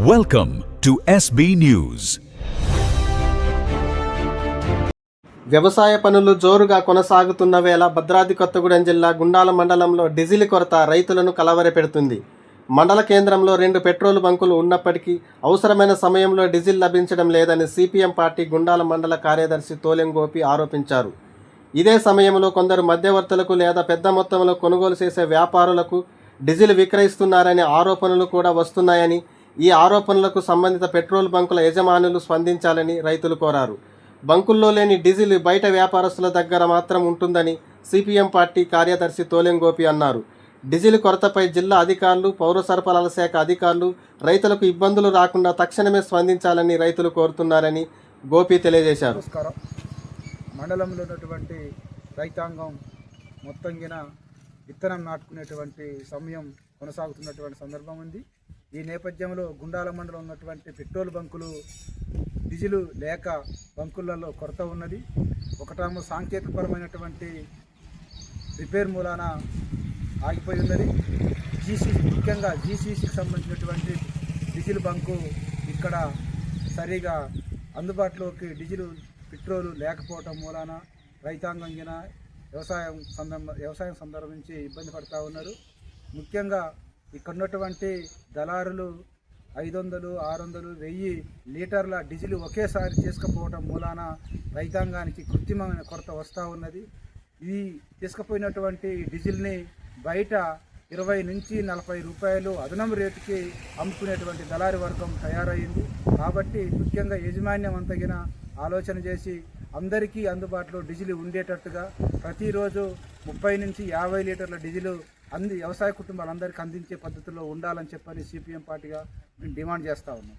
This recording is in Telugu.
Welcome to SB News. వ్యవసాయ పనులు జోరుగా కొనసాగుతున్న వేళ భద్రాద్రి కొత్తగూడెం జిల్లా గుండాల మండలంలో డీజిల్ కొరత రైతులను కలవరపెడుతుంది. మండల కేంద్రంలో 2 పెట్రోల్ బంకులు ఉన్నప్పటికీ అవసరమైన సమయంలో డీజిల్ లభించడం లేదని సిపిఎం పార్టీ గుండాల మండల కార్యదర్శి తోలెం గోపి ఆరోపించారు. ఇదే సమయంలో కొందరు మధ్యవర్తులకు లేదా పెద్ద మొత్తంలో కొనుగోలు చేసే వ్యాపారులకు డీజిల్ విక్రయిస్తున్నారనే ఆరోపణలు కూడా వస్తున్నాయని, ఈ ఆరోపణలకు సంబంధిత పెట్రోల్ బంకుల యజమానులు స్పందించాలని రైతులు కోరారు. బంకుల్లో లేని డీజిల్ బయట వ్యాపారస్తుల దగ్గర మాత్రం ఉంటుందని సిపిఎం పార్టీ కార్యదర్శి తోలెం గోపి అన్నారు. డీజిల్ కొరతపై జిల్లా అధికారులు, పౌర సరఫరాల శాఖ అధికారులు రైతులకు ఇబ్బందులు రాకుండా తక్షణమే స్పందించాలని రైతులు కోరుతున్నారని గోపి తెలియజేశారు. నమస్కారం. మండలంలో ఉన్నటువంటి రైతాంగం మొత్తంగిన విత్తనం నాటుకునేటువంటి సమయం కొనసాగుతున్నటువంటి సందర్భం ఉంది. ఈ నేపథ్యంలో గుండాల మండలం ఉన్నటువంటి పెట్రోల్ బంకులు డీజిల్ లేక బంకులలో కొరత ఉన్నది. ఒకటేమో సాంకేతికపరమైనటువంటి రిపేర్ మూలాన ఆగిపోయి ఉన్నది. ముఖ్యంగా జీసీసీకి సంబంధించినటువంటి డీజిల్ బంకు ఇక్కడ సరిగా అందుబాటులోకి పెట్రోలు లేకపోవటం మూలాన రైతాంగం వ్యవసాయం సందర్భించి ఇబ్బంది పడుతూ ఉన్నారు. ముఖ్యంగా ఇక్కడ ఉన్నటువంటి దళారులు 500, 600, 1000 లీటర్ల డీజిల్ ఒకేసారి తీసుకుపోవడం మూలాన రైతాంగానికి కృత్రిమమైన కొరత వస్తూ ఉన్నది. ఈ తీసుకుపోయినటువంటి డీజిల్ని బయట 20 నుంచి 40 రూపాయలు అదనపు రేటుకి అమ్ముకునేటువంటి దళారి వర్గం తయారైంది. కాబట్టి ముఖ్యంగా యాజమాన్యం అంతగిన ఆలోచన చేసి అందరికీ అందుబాటులో డీజిల్ ఉండేటట్టుగా ప్రతిరోజు 30 నుంచి 50 లీటర్ల డీజిల్ వ్యవసాయ కుటుంబాలందరికీ అందించే పద్ధతిలో ఉండాలని చెప్పని సిపిఎం పార్టీగా మేము డిమాండ్ చేస్తూ ఉన్నాం.